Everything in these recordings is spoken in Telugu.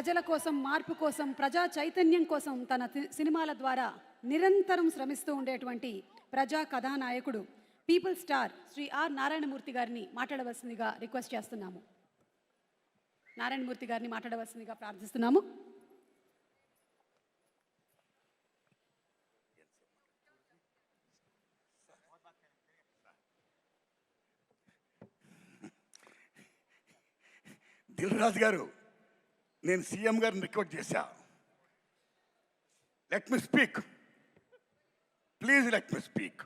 ప్రజల కోసం, మార్పు కోసం, ప్రజా చైతన్యం కోసం తన సినిమాల ద్వారా నిరంతరం శ్రమిస్తూ ఉండేటువంటి ప్రజా కథానాయకుడు people star Shri R Narayanamurthy గారిని మాట్లాడవలసిందిగా రిక్వెస్ట్ చేస్తున్నాము. నారాయణమూర్తి గారిని మాట్లాడవలసిందిగా ప్రార్థిస్తున్నాము. దిల్ రాజు గారు, నేను సీఎం గారిని రిక్వెస్ట్ చేశా, let me speak, please let me speak.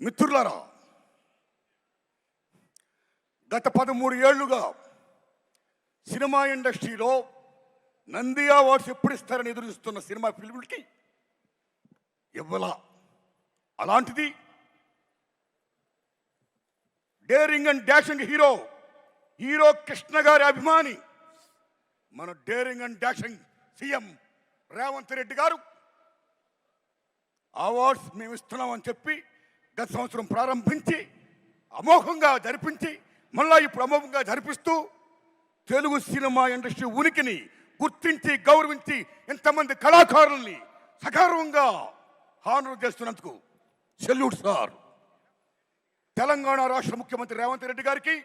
మిత్రులారా, గత 13 ఏళ్లుగా సినిమా ఇండస్ట్రీలో నంది అవార్డ్స్ ఎప్పుడు ఇస్తారని ఎదురుస్తున్న సినిమా ఫిల్మ్లకి ఇవ్వలా. అలాంటిది daring and dashing hero Krishna గారి అభిమాని మన daring and dashing CM Revanth Reddy గారు అవార్డ్స్ మేము ఇస్తున్నామని చెప్పి గత సంవత్సరం ప్రారంభించి అమోఘంగా జరిపించి మళ్ళా ఇప్పుడు అమోఘంగా జరిపిస్తూ తెలుగు సినిమా ఇండస్ట్రీ ఉనికిని గుర్తించి గౌరవించి ఎంతమంది కళాకారుల్ని సగర్వంగా హానర్ చేస్తున్నందుకు సెల్యూట్ సార్. తెలంగాణ రాష్ట్ర ముఖ్యమంత్రి రేవంత్ రెడ్డి గారికి,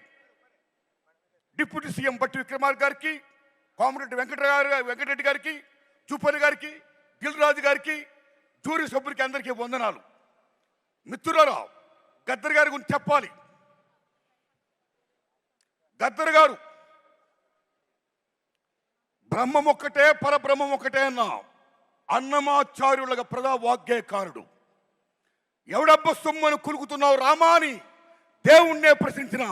డిప్యూటీ సీఎం బట్టి విక్రమార్క గారికి, కోమరెడ్డి వెంకటరెడ్డి గారికి, చూపల్లి గారికి, దిల్ రాజు గారికి, జూరీ సభ్యులకి అందరికీ వందనాలు. మిత్రులారా, గద్దర్ గారి గురించి చెప్పాలి. గద్దర్ గారు బ్రహ్మం ఒక్కటే పరబ్రహ్మం ఒక్కటే అన్న అన్నమాచార్యులుగా ప్రజా వాగ్గేయకారుడు. ఎవడబ్బ సొమ్మను కులుకుతున్నావు రామా అని దేవుణ్ణే ప్రశ్నించిన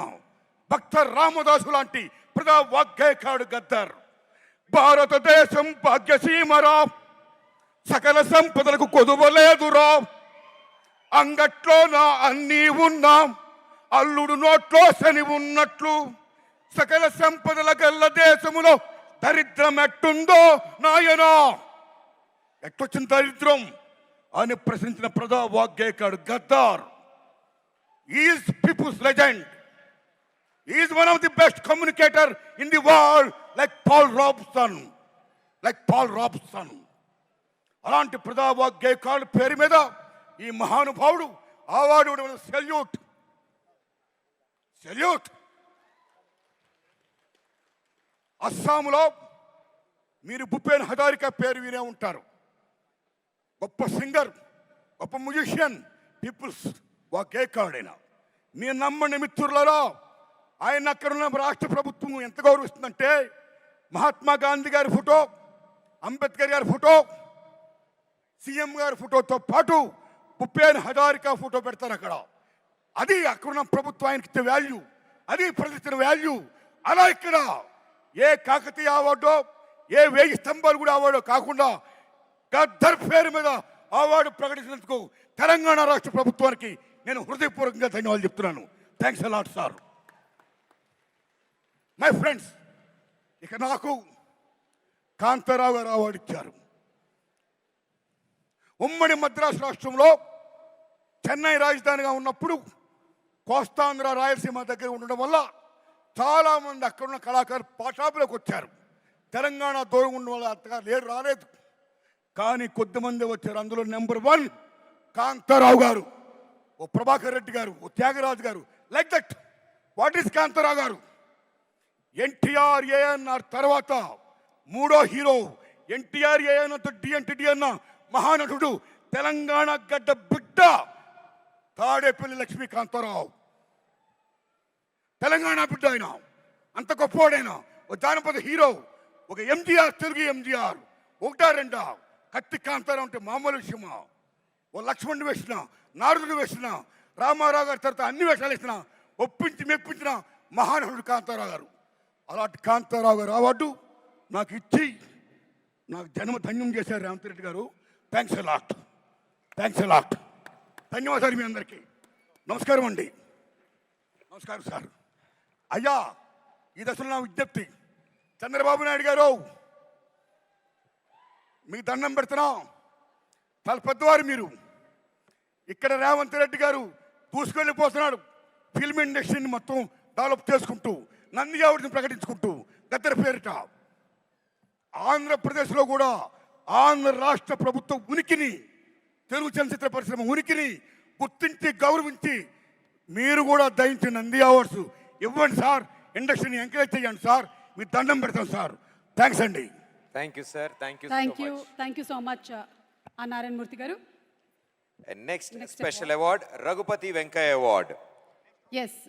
భక్త రామదాసు లాంటి ప్రజా వాగ్గేయకారుడు గద్దర్. భారతదేశం భాగ్యసీమరా, సకల సంపదలకు కొదువలేదురా, అంగట్లో నా అన్నీ ఉన్నా, అల్లుడు నోట్లో శని ఉన్నట్లు, సకల సంపదల గల్ల దేశములో దరిద్రం ఎట్టుందో నాయనా, ఎట్టొచ్చిన దరిద్రం అని ప్రశ్నించిన ప్రజా వాగ్గేయకారుడు Gaddar. Is people's legend, is one of the best communicator in the world, like Paul Robeson. అలాంటి ప్రజా వాగ్గేయకారుడు పేరు మీద ఈ మహానుభావుడు అవార్డు సెల్యూట్. అస్సాంలో మీరు భూపేన్ హజారికా పేరు వినే ఉంటారు. గొప్ప సింగర్, గొప్ప మ్యూజిషియన్, పీపుల్స్ వాగ్గేయకారుడు అయినా. మీరు నమ్మండి మిత్రులారా, ఆయన అక్కడున్న రాష్ట్ర ప్రభుత్వం ఎంత గౌరవిస్తుందంటే మహాత్మా గాంధీ గారి ఫోటో, అంబేద్కర్ గారి ఫోటో, సీఎం గారి ఫోటోతో పాటు భూపేన్ హజారికా ఫోటో పెడతారు అక్కడ. అది అక్కడున్న ప్రభుత్వం ఆయనకి ఇచ్చే వాల్యూ, అది ప్రజలిచ్చిన వాల్యూ. అలా ఇక్కడ ఏ కాకతీయ అవార్డో, ఏ 1000 స్తంభాలు కూడా అవార్డో కాకుండా గద్దర్ పేరు మీద అవార్డు ప్రకటించినందుకు తెలంగాణ రాష్ట్ర ప్రభుత్వానికి నేను హృదయపూర్వకంగా ధన్యవాదాలు చెప్తున్నాను. Thanks a lot sir. My friends, ఇక నాకు కాంతారావు గారు అవార్డు ఇచ్చారు. ఉమ్మడి మద్రాసు రాష్ట్రంలో చెన్నై రాజధానిగా ఉన్నప్పుడు కోస్తాంధ్ర రాయలసీమ దగ్గర ఉండడం వల్ల చాలామంది అక్కడున్న కళాకారులు పాఠశాలలోకి వచ్చారు. తెలంగాణ దూరం ఉన్న వాళ్ళు అంతగా రాలేదు, కానీ కొద్దిమంది వచ్చారు. అందులో నెంబర్ 1 కాంతారావు గారు, ఓ ప్రభాకర్ రెడ్డి గారు, ఓ త్యాగరాజు గారు. Like that. What is Kantharao గారు? ఎన్టీఆర్ ఏఎన్ఆర్ తర్వాత 3వ హీరో. ఎన్టీఆర్ ఏఎన్ఆర్తో డి అన్న మహానటుడు, తెలంగాణ గడ్డ బిడ్డ తాడేపల్లి లక్ష్మీ కాంతారావు. తెలంగాణ బిడ్డ ఆయన, అంత గొప్పవాడైనా. ఒక జానపద హీరో, ఒక ఎంజీఆర్, తెలుగు ఎంజీఆర్. 1-2 కత్తి కాంతారావు అంటే మామూలు విషయమా? ఓ లక్ష్మణుడు వేసిన, నారదుడు వేసిన, రామారావు గారి తర్వాత అన్ని వేషాలు వేసిన, ఒప్పించి మెప్పించిన మహానటుడు కాంతారావు గారు. అలాంటి కాంతారావు గారు అవార్డు నాకు ఇచ్చి నాకు జన్మ ధన్యం చేశారు రేవంత్ రెడ్డి గారు. Thanks a lot. ధన్యవాదాలు మీ అందరికీ. నమస్కారం అండి. నమస్కారం సార్. అయ్యా, ఈ దశలో నా విజ్ఞప్తి, చంద్రబాబు నాయుడు గారు మీకు దండం పెడుతున్నా. చాలా పెద్దవారు మీరు. ఇక్కడ రేవంత్ రెడ్డి గారు దూసుకెళ్ళిపోతున్నాడు ఫిల్మ్ ఇండస్ట్రీని మొత్తం డెవలప్ చేసుకుంటూ. నంది అవార్డుని ప్రకటించుకుంటూ గద్దర పేరిట ఆంధ్రప్రదేశ్లో కూడా ఆంధ్ర రాష్ట్ర ప్రభుత్వ ఉనికిని, తెలుగు చలనచిత్ర పరిశ్రమ ఉనికిని గుర్తించి గౌరవించి మీరు కూడా దయించి నంది అవార్డ్స్ ఇవ్వండి సార్. ఇండస్ట్రీని ఎంకరేజ్ చేయండి సార్. మీ దండం పెడతాం సార్. థ్యాంక్స్ అండి. Thank you sir. Thank you thank you so much R Narayanamurthy గారు. Next special award Raghupathi Venkaiah award. Yes